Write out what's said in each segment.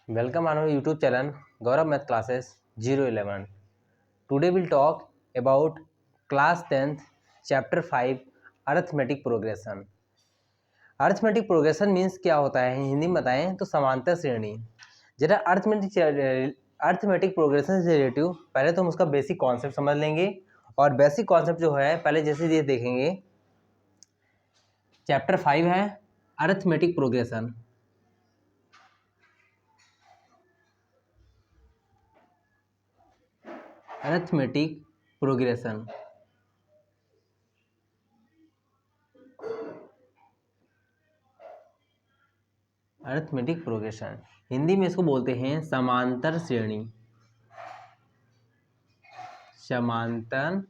Welcome on our YouTube channel Gaurav Math Classes 011. Today we'll talk about class 10th chapter 5 arithmetic progression. Arithmetic progression means क्या होता है हिंदी में बताएं तो समांतर श्रेणी। जरा अर्थमेटिक प्रोग्रेशन से रिलेटिव पहले तो हम उसका बेसिक कॉन्सेप्ट समझ लेंगे और बेसिक कॉन्सेप्ट जो है पहले जैसे ये देखेंगे। चैप्टर 5 है arithmetic progression. Arithmetic progression arithmetic progression Hindi में इसको बोलते हैं समांतर श्रेणी। समांतर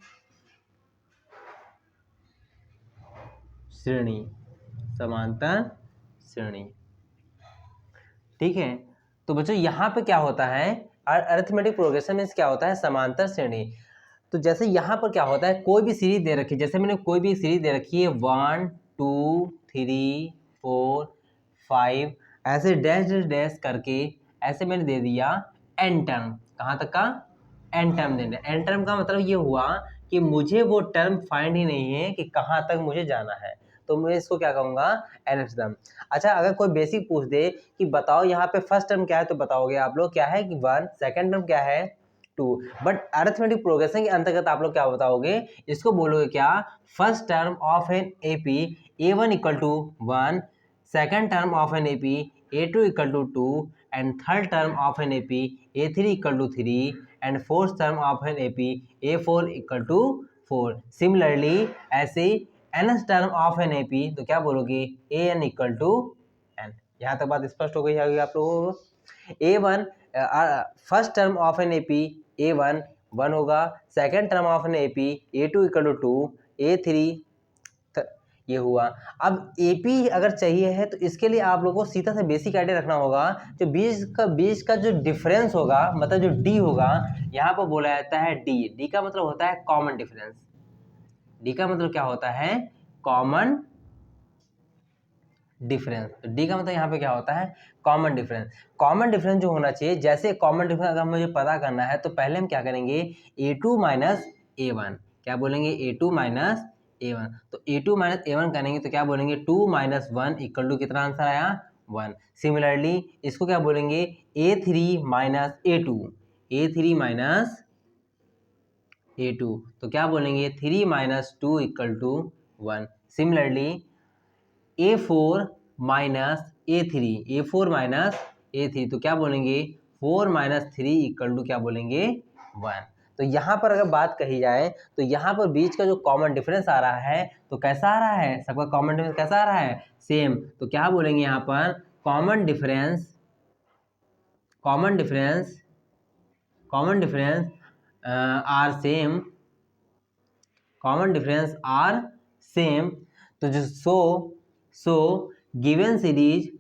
श्रेणी समांतर श्रेणी। ठीक है, तो बच्चों यहाँ पे क्या होता है अर्थमेटिक प्रोग्रेशन में क्या होता है समांतर श्रेणी। तो जैसे यहाँ पर क्या होता है कोई भी सीरीज दे रखी है, जैसे मैंने कोई भी सीरीज दे रखी है 1 2 3 4 5 ऐसे डैश डैश डैश करके ऐसे मैंने दे दिया एन टर्म। कहाँ तक का एन टर्म देना। एन टर्म का मतलब ये हुआ कि मुझे वो टर्म फाइंड ही नहीं है कि कहाँ तक मुझे जाना है, तो मैं इसको क्या कहूँगा nth टर्म। अच्छा, अगर कोई बेसिक पूछ दे कि बताओ यहाँ पे फर्स्ट टर्म क्या है तो बताओगे आप लोग क्या है कि 1, सेकंड टर्म क्या है 2। बट अरिथमेटिक प्रोग्रेशन के अंतर्गत आप लोग क्या बताओगे, इसको बोलोगे क्या first term of an AP a1 equal to 1, second term of an AP a2 equal to 2 and third term of an AP a3 equal to 3 and fourth term of an AP a4 equal to 4। Similarly ऐसे nth term of an AP तो क्या बोलोगे an equal to n। यहाँ तक बात स्पष्ट हो गई होगी आप लोगों को। a1 first term of an AP a1 1 होगा, second term of an AP a2 equal to 2, a3 ये हुआ। अब एपी अगर चाहिए है तो इसके लिए आप लोगों को सीधा से बेसिक आइडिया रखना होगा। जो बीच का जो डिफरेंस होगा मतलब जो डी होगा यहाँ पर बोला जाता है डी का मतलब होता है कॉमन डिफरेंस। डी का मतलब क्या होता है कॉमन डिफरेंस। तो डी का मतलब यहाँ पे क्या होता है कॉमन डिफरेंस। कॉमन डिफरेंस जो होना चाहिए, जैसे कॉमन डिफरेंस अगर मुझे पता करना है तो पहले हम क्या करेंगे a2 माइनस a1। क्या बोलेंगे a2 माइनस a1। तो a2 माइनस a1 करेंगे तो क्या बोलेंगे 2 माइनस 1 इक्वल टू कितना आंसर आया 1। सिमिलरली इसको क्या बोलेंगे a3 minus a2। a3 minus a2 तो क्या बोलेंगे 3 minus 2 equal to 1। Similarly a4 minus a4 minus a3 तो क्या बोलेंगे 4 माइनस 3 इक्वल टू क्या बोलेंगे 1। तो यहाँ पर अगर बात कही जाए तो यहाँ पर बीच का जो कॉमन डिफरेंस आ रहा है तो कैसा आ रहा है, सबका कॉमन डिफरेंस कैसा आ रहा है सेम। तो क्या बोलेंगे यहाँ पर common difference are same. Common difference are same. तो जो so given series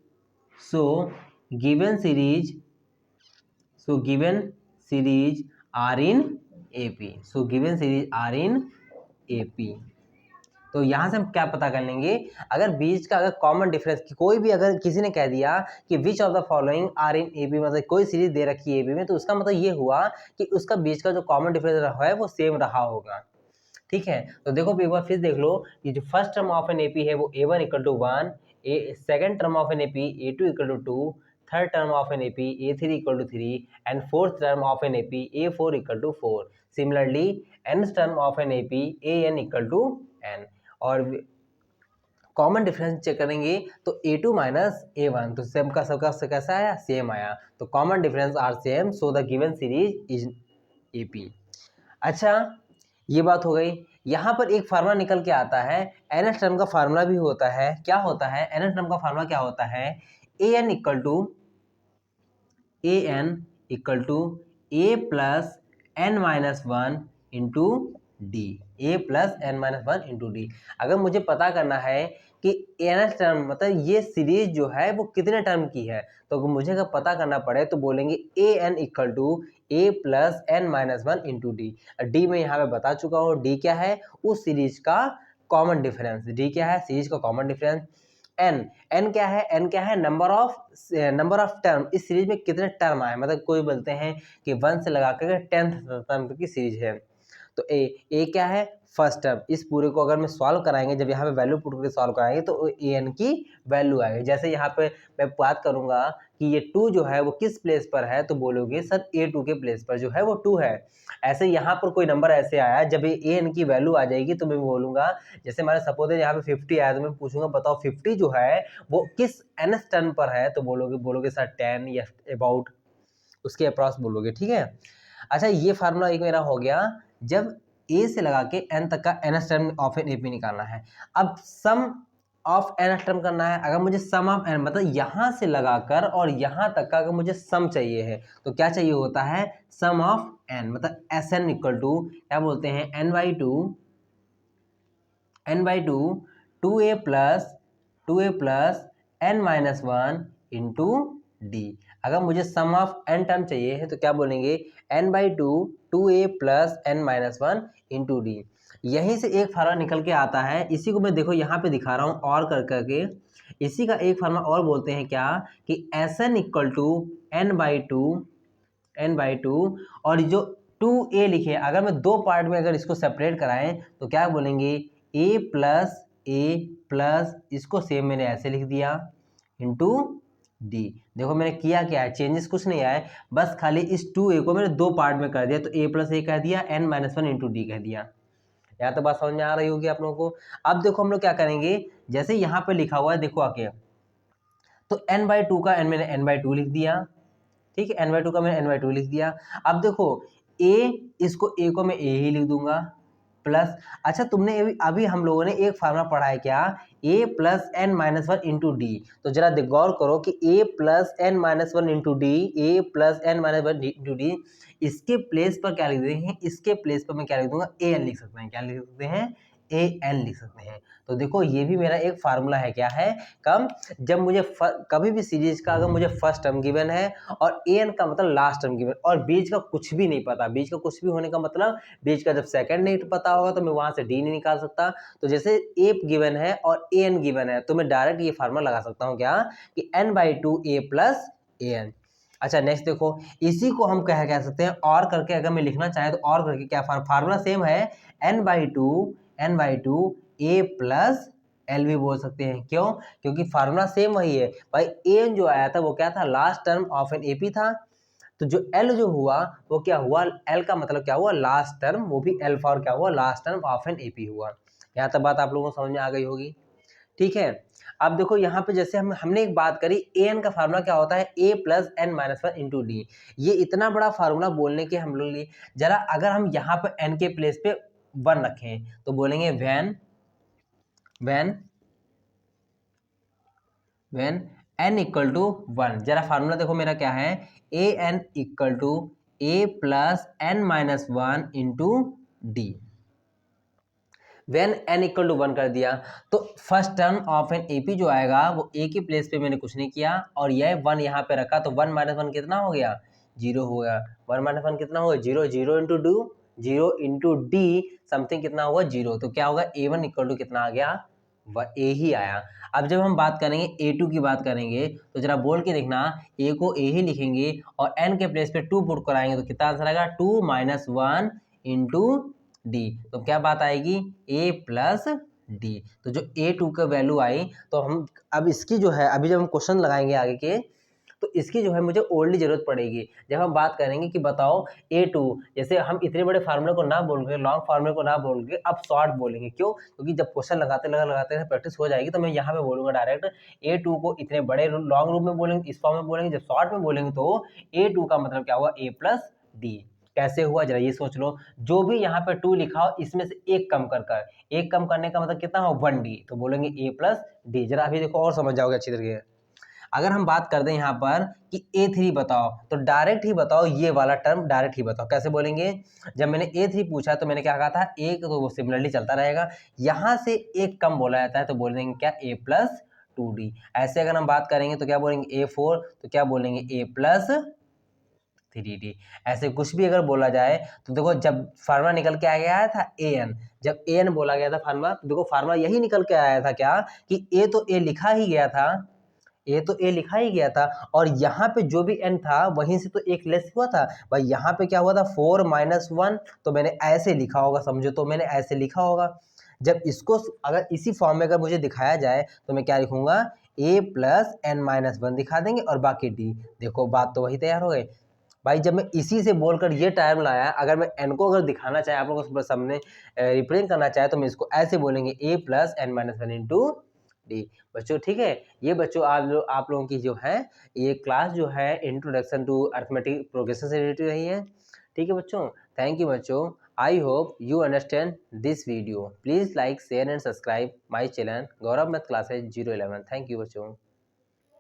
are in AP. तो यहाँ से हम क्या पता कर लेंगे, अगर बीच का अगर कॉमन डिफरेंस कोई भी अगर किसी ने कह दिया कि which of the following are in AP, मतलब कोई सीरीज दे रखी है एपी में, तो उसका मतलब ये हुआ कि उसका बीच का जो कॉमन डिफरेंस रहा है वो सेम रहा होगा। ठीक है, तो देखो एक बार फिर देख लो कि जो first term of an AP है वो a1 equal to 1, second term of an AP a2 equal to 2, third term of an AP a3 equal to 3 and fourth term of an AP a4 equal to 4। Similarly nth term of an AP an equal to n। और common difference check करेंगे तो a2 minus a1 तो same का सबका कैसा आया same आया। तो common difference are same, so the given series is AP. अच्छा, ये बात हो गई। यहाँ पर एक फार्मूला निकल के आता है, nth टर्म का फार्मूला भी होता है। क्या होता है nth टर्म का फार्मूला क्या होता है an equal to a plus n minus 1 into D. a plus n minus 1 into D. अगर मुझे पता करना है कि nth टर्म मतलब ये सीरीज जो है वो कितने टर्म की है, तो मुझे अगर पता करना पड़े तो बोलेंगे an equal to a plus n minus 1 into D. D में यहाँ पे बता चुका हूँ, डी क्या है उस सीरीज का कॉमन डिफरेंस। डी क्या है सीरीज का कॉमन डिफरेंस। एन क्या है नंबर ऑफ टर्म, इस सीरीज में कितने टर्म आए, मतलब कोई बोलते हैं कि 1 से लगा कर 10th टर्म की सीरीज है। तो ए क्या है फर्स्ट टर्म, इस पूरे को अगर मैं सॉल्व कराएंगे, जब यहाँ पे वैल्यू पुट करके सॉल्व कराएंगे तो ए एन की वैल्यू आएगी। जैसे यहाँ पे मैं बात करूंगा कि ये 2 जो है वो किस प्लेस पर है, तो बोलोगे सर A2 के प्लेस पर जो है वो 2 है। ऐसे यहाँ पर कोई नंबर ऐसे आया, जब ये ए एन की वैल्यू आ जाएगी तो मैं बोलूंगा, जैसे हमारे सपोज है यहाँ पे 50 आया, तो मैं पूछूंगा बताओ 50 जो है वो किस nth टर्म पर है, तो बोलोगे सर 10 या अबाउट उसके अप्रॉक्स बोलोगे, ठीक है। अच्छा ये फार्मूला एक मेरा हो गया, जब ए से लगा के एन तक का nth term of an AP निकालना है। अब सम ऑफ nth टर्म करना है, अगर मुझे सम ऑफ एन मतलब यहाँ से लगाकर और यहाँ तक का अगर मुझे सम चाहिए है, तो क्या चाहिए होता है सम ऑफ एन, मतलब एस एन इक्वल टू क्या बोलते हैं N by two two A plus N minus one into D. अगर मुझे सम ऑफ एन टर्म चाहिए है तो क्या बोलेंगे N by two A plus N minus one into D. यहीं से एक फार्मूला निकल के आता है, इसी को मैं देखो यहाँ पे दिखा रहा हूँ और कर करके, इसी का एक फार्मूला और बोलते हैं क्या कि S N equal to N by two और जो 2a लिखे, अगर मैं दो पार्ट में अगर इसको सेपरेट कराएं तो क्या बोलेंगे a प्लस इसको सेम मैंने ऐसे लिख दिया इंटू डी। देखो मैंने किया क्या है, चेंजेस कुछ नहीं आए, बस खाली इस 2a को मैंने दो पार्ट में कर दिया, तो a प्लस ए कह दिया n minus one into D कह दिया। यहाँ तो बात समझ में आ रही होगी आप लोगों को। अब देखो हम लोग क्या करेंगे, जैसे यहाँ पे लिखा हुआ है देखो आके, तो n बाई टू का n मैंने n बाई टू लिख दिया, ठीक है, n बाई टू का मैंने n बाई टू लिख दिया। अब देखो इसको a को मैं a ही लिख दूंगा प्लस, अच्छा तुमने अभी हम लोगों ने एक फार्मूला पढ़ा है क्या a plus N minus one into D, तो जरा गौर करो कि a plus N minus one into D, a plus N minus one into D, इसके प्लेस पर क्या लिख देते हैं, इसके प्लेस पर मैं क्या लिख दूंगा a n लिख सकते हैं, क्या लिख सकते हैं a n लिख सकते हैं। तो देखो ये भी मेरा एक फार्मूला है, क्या है कम, जब मुझे कभी भी सीरीज का अगर मुझे फर्स्ट टर्म गिवन है और ए एन का मतलब लास्ट टर्म गिवन और बीच का कुछ भी नहीं पता, बीच का कुछ भी होने का मतलब बीच का जब सेकंड नहीं पता होगा तो मैं वहां से डी नहीं निकाल सकता। तो जैसे ए गिवन है और ए एन गिवन है तो मैं डायरेक्ट ये फार्मूला लगा सकता हूँ क्या कि N by two A plus A N. अच्छा नेक्स्ट देखो, इसी को हम कह सकते हैं और करके, अगर मैं लिखना चाहे तो और करके क्या फार्मूला सेम है N by two A plus L भी बोल सकते हैं, क्यों, क्योंकि फार्मूला सेम वही है भाई। एन जो आया था वो क्या था last term of an AP था, तो जो एल जो हुआ वो क्या हुआ, एल का मतलब क्या हुआ लास्ट टर्म, वो भी एल फॉर क्या हुआ last term of an AP हुआ। यहाँ तक बात आप लोगों को समझ में आ गई होगी, ठीक है। अब देखो यहाँ पे जैसे हमने एक बात करी ए एन का फार्मूला क्या होता है A plus N minus one into D. ये इतना बड़ा फार्मूला बोलने के हम लोग लिए, जरा अगर हम यहाँ पे एन के प्लेस पे वन रखें तो बोलेंगे when n equal to one. जरा फार्मूला देखो मेरा क्या है A N equal to A plus N minus one into D. When n equal to one कर दिया तो first term of an AP जो आएगा वो ए की प्लेस पे मैंने कुछ नहीं किया और यह वन यहाँ पे रखा, तो वन माइनस वन कितना हो गया जीरो हो गया, वन माइनस वन कितना होगा zero, zero into D something कितना होगा जीरो, तो क्या होगा ए वन इक्वल टू कितना आ गया ए ही आया। अब जब हम बात करेंगे A2 की बात करेंगे तो जरा बोल के देखना, A को A ही लिखेंगे और N के प्लेस पे 2 पुट कराएंगे तो कितना आंसर आएगा 2 माइनस वन इंटू डी, तो क्या बात आएगी A प्लस डी। तो जो A2 का वैल्यू आई तो हम अब इसकी जो है अभी जब हम क्वेश्चन लगाएंगे आगे के तो इसकी जो है मुझे ओल्ड जरूरत पड़ेगी। जब हम बात करेंगे कि बताओ A2, जैसे हम इतने बड़े फार्मूले को ना बोल के लॉन्ग फार्मूले को ना बोल के अब शॉर्ट बोलेंगे, क्यों, क्योंकि जब क्वेश्चन लगाते प्रैक्टिस हो जाएगी तो मैं यहाँ पे बोलूंगा डायरेक्ट A2 को इतने बड़े लॉन्ग रूप में बोलेंगे, इस फॉर्म में बोलेंगे, जब शॉर्ट में बोलेंगे तो A2 का मतलब क्या हुआ A प्लस डी। कैसे हुआ जरा ये सोच लो, जो भी यहाँ पे 2 लिखा हो इसमें से एक कम एक कम करने का मतलब कितना हो 1D, तो बोलेंगे A प्लस डी। जरा अभी देखो और समझ जाओगे अच्छी तरीके। अगर हम बात कर दें यहाँ पर कि A3 बताओ तो डायरेक्ट ही बताओ, ये वाला टर्म डायरेक्ट ही बताओ, कैसे बोलेंगे, जब मैंने A3 पूछा तो मैंने क्या कहा था एक तो वो सिमिलरली चलता रहेगा, यहाँ से एक कम बोला जाता है तो बोल देंगे क्या A प्लस 2D। ऐसे अगर हम बात करेंगे तो क्या बोलेंगे A4 तो क्या बोलेंगे A प्लस 3D। ऐसे कुछ भी अगर बोला जाए तो देखो जब फार्मूला निकल के आ गया था AN, जब ए एन बोला गया था फार्मूला, तो देखो फार्मूला यही निकल के आया था क्या कि ए तो ए लिखा ही गया था, ए तो ए लिखा ही गया था, और यहाँ पे जो भी एन था वहीं से तो एक लेस हुआ था भाई। यहाँ पे क्या हुआ था 4 - 1, तो मैंने ऐसे लिखा होगा, समझो, तो मैंने ऐसे लिखा होगा। जब इसको अगर इसी फॉर्म में अगर मुझे दिखाया जाए तो मैं क्या लिखूंगा, a + n - 1 दिखा देंगे और बाकी d। देखो बात तो वही तैयार हो गई भाई। जब मैं इसी से बोलकर ये टाइम लाया, अगर मैं n को अगर दिखाना चाहे, आप लोगों को सामने रिप्रेजेंट करना चाहे, तो मैं इसको ऐसे बोलेंगे a + n - 1 × d। बच्चों ठीक है, ये बच्चों आप लोगों की जो है ये क्लास जो है इंट्रोडक्शन टू अरिथमेटिक प्रोग्रेशन से रिलेटेड रही है। ठीक है बच्चों, थैंक यू बच्चों। I hope you understand this video. Please like, share and subscribe my channel Gaurav math classes 011। Thank you बच्चों।